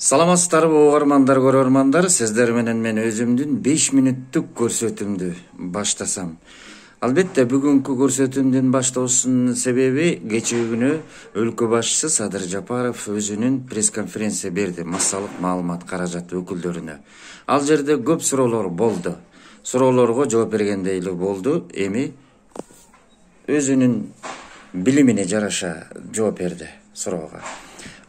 Саламатсыздарбы угармандар, көрөрмандар, сиздер менен мен өзүмдүн 5 мүнөттүк көрсөтүүмдү баштасам. Албетте бүгүнкү көрсөтүүмдүн баштоосунун себеби кечээ күнү өлкө башчысы Садыр Жапаров өзүнүн пресс-конференция берди массалык маалымат каражаты өкүлдөрүнө. Ал жерде көп суроолор болду. Суроолорго жооп бергендей эле болду. Эми өзүнүн билимине жараша жооп берди суроого.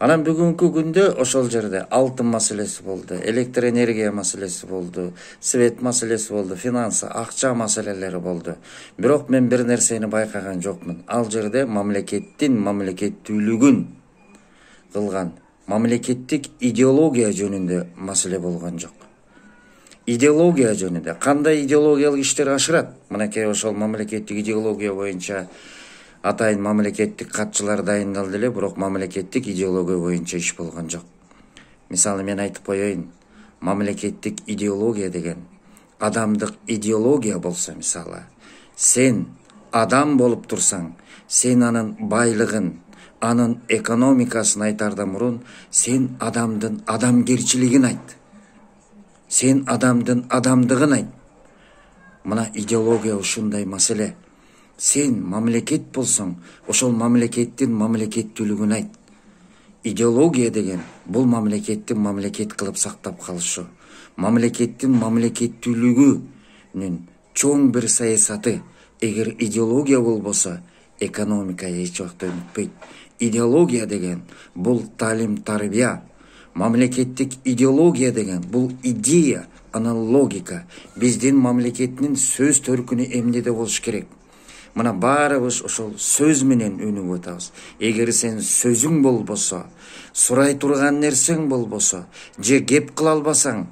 Анан бүгүнкү күндө ошол жерде алтын маселеси болду, электр энергия маселеси болду, свет маселеси болду, финансы, акча маселелери болду. Бирок мен бир нерсени байкаган жокмун. Ал жерде мамлекеттин мамлекеттүүлүгүн кылган мамлекеттик идеология жөнүндө маселе болгон жок. Идеология жөнүндө кандай идеологиялык иштер ашырат? Мынакей ошол мамлекеттик идеология боюнча атайын мамлекеттик катчылар дайындалды эле, бирок мамлекеттик идеология боюнча иш болгон жок. Мисалы мен айтып коеюн, мамлекеттик идеология деген адамдык идеология болсо, мисалы, сен адам болуп турсаң, сен анын байлыгын, анын экономикасын айтардан мурун сен адамдын адамгерчилигин айт. Сен адамдын адамдыгын айт. Мына идеология ушундай маселе. Сен мамлекет болсоң, ошол мамлекеттин мамлекеттүүлүгүн айт. Идеология деген бул мамлекеттин мамлекет кылып сактап калышы. Мамлекеттин мамлекеттүүлүгүнүн чоң бир саясаты. Эгер идеология болбосо, экономика эч убакта өнүкпөйт. Идеология деген бул талим тарбия. Мамлекеттик идеология деген бул идея, анан логика. Биздин мамлекеттин сөз төркүнү эмнеде болуш керек? Мына баарыбыз ошол сөз менен өнүгүп атабыз. Эгер сен сөзүң болбосо, сурай турган нерсең болбосо, же кеп кыла албасаң,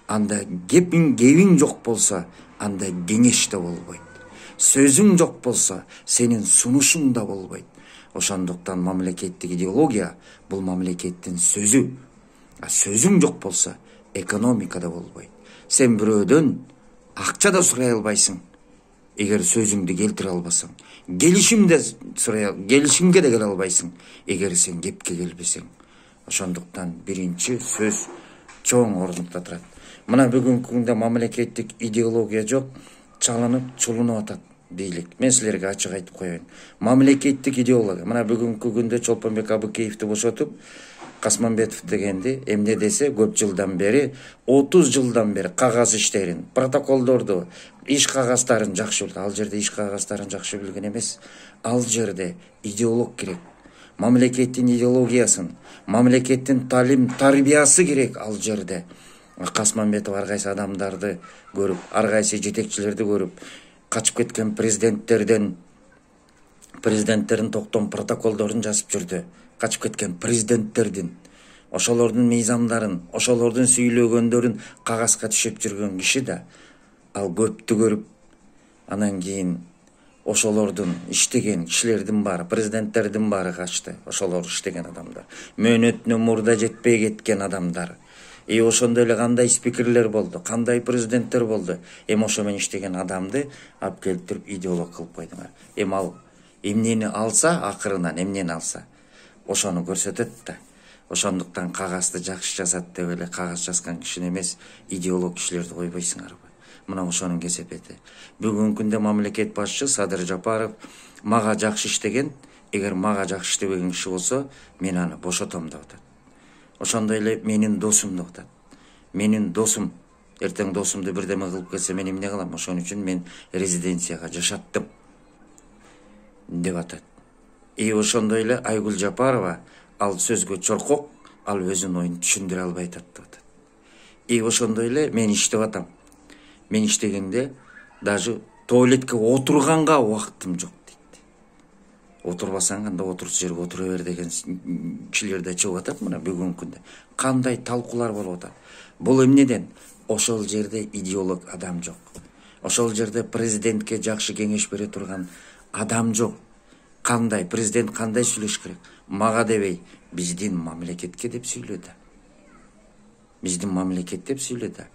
анда кебиң жок болсо, анда кеңеш да болбойт. Сөзүң жок болсо, сенин сунушуң да болбойт. Ошондуктан мамлекеттик идеология бул мамлекеттин сөзү. А сөзүң жок болсо, экономика да болбойт. Сен бирөөдөн акча да сурай албайсың. Эгер сөзүңдү келтире албасаң, келишимге да келе албайсың, эгер сен кепке келбесең. Ошондуктан биринчи сөз чоң ордунда турат. Мына бүгүнкү күндө мамлекеттик идеология жок, чалынып, чулунуп атат дейлик. Мен силерге ачык айтып коеюн. Мамлекеттик идеология. Мына бүгүнкү күндө Чолпонбек Абыкеевди бошотуп, Касманбетов дегенди эмне десе көп жылдан бери, 30 жылдан бери кагаз иштерин, протоколдорду, иш кагаздарын жакшы билет. Ал жерде иш кагаздарын жакшы билген эмес. Ал жерде идеолог керек. Мамлекеттин идеологиясын, мамлекеттин талим тарбиясы керек ал жерде. Касманбетов ар кайсы адамдарды көрүп, ар кайсы жетекчилерди көрүп, качып кеткен президенттердин токтом протоколдорун жазып жүрдү. Качып кеткен президенттердин, ошолордун мыйзамдарын, ошолордун сүйлөгөндөрүн кагазга түшүп жүргөн киши да, ал көптү көрүп, анан кийин ошолордун иштеген кишилердин баары, президенттердин баары качты, ошолор иштеген адамдар. Мөөнөтүнө мурда жетпей кеткен адамдар. Ошондой эле кандай спикерлер болду, кандай президенттер болду. Ошо менен иштеген адамды алып келип туруп идеолог кылып койдуңар. Ал эмнени алса, акырынан эмнени алса, ошону көрсөтөт да. Ошондуктан кагазды жакшы жазат деп эле кагаз жазган кишини эмес, идеолог кишилерди койбойсуңарбы? Мына ошонун кесепети. Бүгүнкү күндө мамлекет башчысы Садыр Жапаров мага жакшы иштеген, эгер мага жакшы иштебеген киши болсо, мен аны бошотом деп атат. Ошондой эле менин досум деп атат. Менин досум, эртең досумду бирдеме кылып келсе, мен эмне кылам? Ошон үчүн мен резиденцияга жашаттым деп атат. Ошондой эле Айгүл Жапарова, ал сөзгө чоркок, ал өзүнүн оюн түшүндүрө албай атат деп атат. Ошондой эле мен иштеп атам. Мен иштегенде даже туалетке отурганга убактым жок дейт. Отурбасаң анда отурчу жерге отура бер деген кишилер да чыгып атат мына бүгүнкү күндө. Кандай талкуулар болуп атат? Бул эмнеден? Ошол жерде идеолог адам жок. Ошол жерде президентке жакшы кеңеш бере турган адам жок. Кандай президент кандай сүйлөш керек? Мага дебей, биздин мамлекетке деп сүйлөдү. Биздин мамлекет деп сүйлөдү.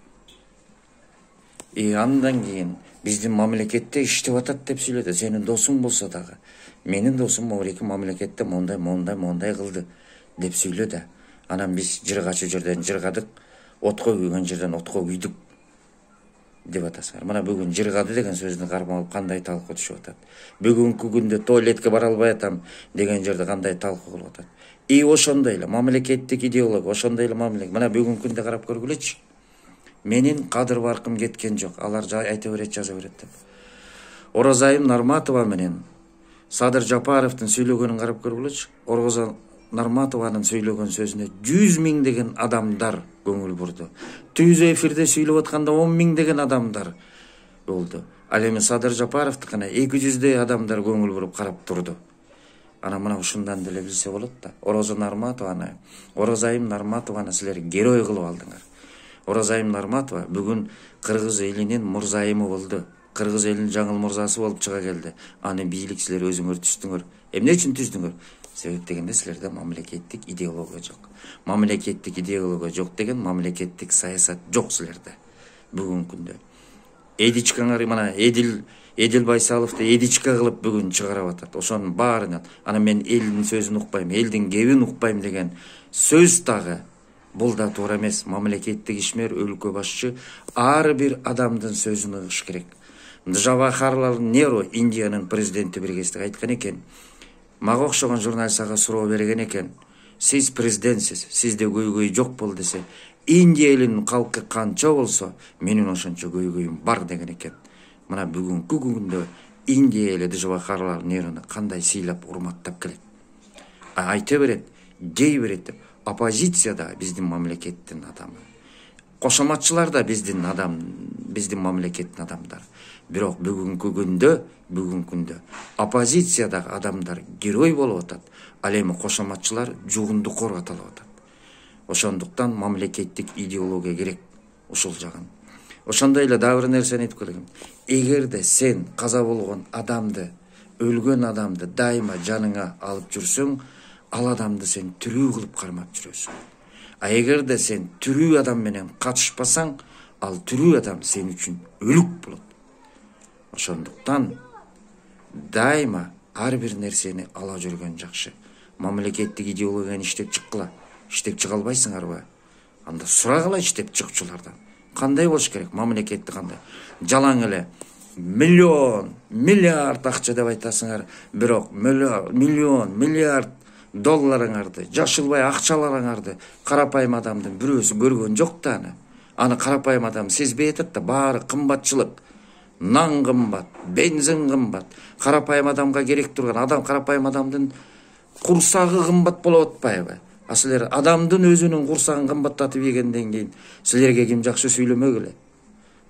Андан кийин биздин мамлекетте иштеп атат деп сүйлөдү. Сенин досуң болсо дагы, менин досум Мамлекетте мондай кылды деп сүйлөдү. Анан биз жыргачу жерден жыргадык, отко күйгөн жерден отко күйдүк деп атасыңар. Мына бүгүн жыргады деген сөздүн кармалып кандай талкуу түшүп атат. Бүгүнкү күндө туалетке бара албай атам деген жерде кандай талкуу кылып атат. Ошондой эле мамлекеттик идеология, ошондой эле мамлекет. Мына бүгүнкү күндө карап көргүлөчү. Менин кадыр баркым кеткен жок. Алар айта берет, жаза берет деп. Оразайым Нарматова менен Садыр Жапаровдун сүйлөгөнүн карап көргүлөчү. Ораза Нарматованын сүйлөгөн сөзүнө 100 миңдеген адамдар көңүл бурду. Түзө эфирде сүйлөп атканда 10 миңдеген адамдар болду. Ал эми Садыр Жапаровдукуна 200дей адамдар көңүл буруп карап турду. Ана мына ушундан деле билсе болот да. Оразайым Нарматованы силер герой кылып алдыңар. Оразайым Нарматова бүгүн Кыргыз элинин мурзайымы болду. Кыргыз элинин жаңыл мурзасы болуп чыга келди. Аны бийлик силер өзүңөр түздүңөр. Эмне үчүн түздүңөр? Себеп дегенде силерде мамлекеттик идеология жок. Мамлекеттик идеология жок деген мамлекеттик саясат жок силерде. Бүгүнкү күндө Эдичкаңар мына Эдил Байсаловду Эдичка кылып бүгүн чыгарып атат. Ошонун баарынан ана мен элдин сөзүн укпайм, элдин кебин укпайм деген сөз дагы бул да туура эмес. Мамлекеттик ишмер, өлкө башчы ар бир адамдын сөзүн угуш керек. Джавахарлал Неру, Индиянын президенти бир кезде айткан экен. Мага окшогон журналист ага суроо берген экен. Сиз президентсиз, сизде көйгөй жок бол десе, Индия элинин калкы канча болсо, менин ошончо көйгөйүм бар деген экен. Мына бүгүнкү күндө Индия эли Джавахарлал Неруну кандай сыйлап, урматтап келет. Айта берет, дей берет деп. Оппозиция да биздин мамлекеттин адамы. Кошоматчылар да биздин мамлекеттин адамдары. Бирок бүгүнкү күндө оппозициядагы адамдар герой болуп атат. Ал эми кошоматчылар жугундукка орготулуп атат. Ошондуктан мамлекеттик идеология керек ушул жагын. Ошондой эле дагы бир нерсени айтып келем. Эгерде сен каза болгон адамды, өлгөн адамды дайыма жаныңа алып жүрсөң, ал адамды сен тирүү кылып кармап жүрөсүң. А эгерде сен тирүү адам менен катышпасаң, ал тирүү адам сен үчүн өлүк болот. Ошондуктан дайыма ар бир нерсени ала жүргөн жакшы. Мамлекеттик идеологияны иштеп чыккыла. Иштеп чыга албайсыңарбы? Анда сурагыла иштеп чыкчулардан. Кандай болуш керек? Мамлекетти кандай? Жалаң эле миллион, миллиард акча деп айтасыңар, бирок миллион, миллиард долларыңарды, жашылбай акчаларыңарды карапайым адамдын бирөөсү көргөн жок да аны. Аны карапайым адам сезбей атат да, баары кымбатчылык. Нан кымбат, бензин кымбат. Карапайым адамга керек турган адам, карапайым адамдын курсагы кымбат болуп атпайбы? А силер адамдын өзүнүн курсагын кымбаттатып ийгенден кийин силерге ким жакшы сүйлөмөгүлө.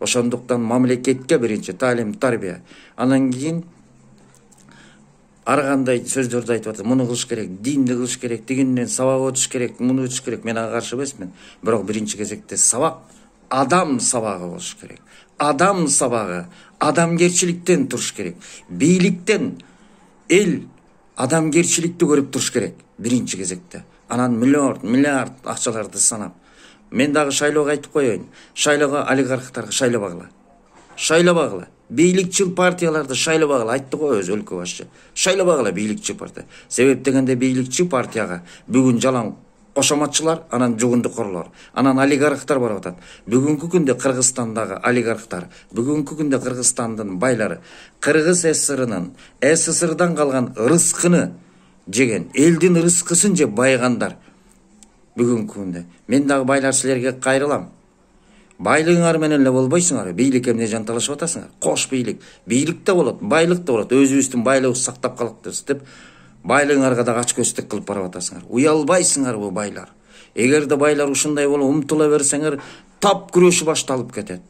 Ошондуктан мамлекетке биринчи таалим, тарбия, анан кийин ар кандай сөздөрдү айтып атат. Муну кылыш керек, динди кылыш керек, тигинден сабак өтүш керек, муну өтүш керек. Мен ага каршы эмесмин. Бирок биринчи кезекте сабак адам сабагы болуш керек. Адам сабагы адамгерчиликтен туруш керек. Бийликтен эл адамгерчиликти көрүп туруш керек биринчи кезекте. Анан миллиард акчаларды санап. Мен дагы шайлоого айтып коеюн. Шайлоого олигархтарга шайлабагыла. Шайлабагыла. Бийликчил партияларды шайлабагыла, айтты го өзү өлкө башчы. Шайлабагыла бийликчил партия. Себеп дегенде бийликчил партияга бүгүн жалаң кошоматчылар, анан жугундукорлор, анан олигархтар барып атат. Бүгүнкү күндө Кыргызстандагы олигархтар, бүгүнкү күндө Кыргызстандын байлары Кыргыз СССРдан калган ырыскыны жеген, элдин ырыскысын жеп байыгандар. Бүгүнкү күндө мен дагы байлар силерге кайрылам. Байлыгыңар менен эле болбойсуңар, бийлик эмне жанталашып атасыңар? Кош бийлик. Бийлик да болот, байлык да болот. Өзүбүздүн байлыгыбызды сактап калабыз деп байлыгыңарга да ачкөздүк кылып барып атасыңар. Уялбайсыңарбы байлар? Эгерде байлар ушундай болуп умтула берсеңер, тап күрөшү башталып кетет.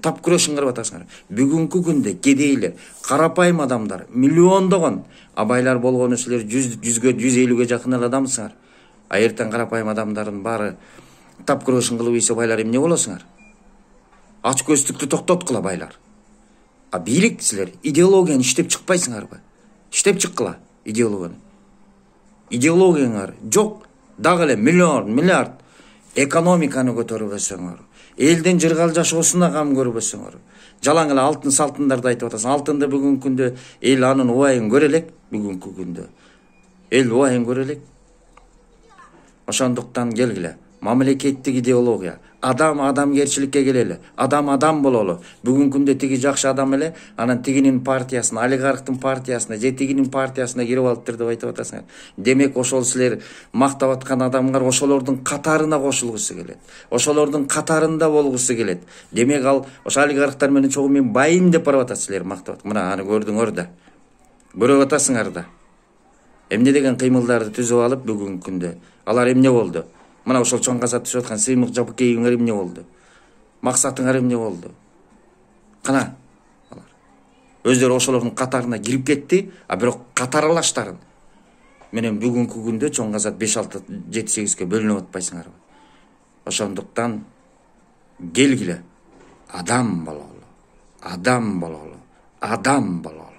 Тап күрөшүн кылып атасыңар. Бүгүнкү күндө кедейлер, карапайым адамдар миллиондогон, а байлар болгону силер 100-ге 150-ге жакын эле адамсыңар. А эртең карапайым адамдардын баары тап күрөшүн кылып ийсе байлар эмне болосуңар? Ачкөздүктү токтоткула байлар. А бийлик силер идеологияны иштеп чыкпайсыңарбы? Иштеп чыккыла идеологияны. Идеологияңар жок, дагы эле миллиард экономиканы көтөрбөсөңөр, элдин жыргал жашоосуна кам көрбөсөңөр, жалаң эле алтын салтындарды айтып атасың. Алтынды бүгүнкү күндө эл анын убайын көрө элек, бүгүнкү күндө эл убайын көрө элек. Ошондуктан келгиле. Мамлекеттик идеология. Адам адамгерчиликке келели. Адам бололу. Бүгүнкү күндө тиги жакшы адам эле, анан тигинин партиясына, олигархтын партиясына, же тигинин партиясына кирип алыптыр деп айтып атасыңар. Демек ошол силер мактап аткан адамдар ошолордун катарына кошулгусу келет. Ошолордун катарында болгусу келет. Демек ал ошо олигархтар менен чогуу мен байым деп барып атат силер мактап. Мына аны көрдүңөр да. Көрүп атасыңар да. Эмне деген кыймылдарды түзүп алып бүгүнкү күндө. Алар эмне болду? Мына ошол чоң казап түшүп аткан сыймык жапып кийгиңер эмне болду? Максатыңар эмне болду? Кана алар. Өздөрү ошолордун катарына кирип кетти, а бирок катарлаштарын менен бүгүнкү күндө чоң казат 5-6 7-8ке бөлүнүп атпайсыңарбы? Ошондуктан келгиле. Адам бололу. Адам бололу. Адам бололу.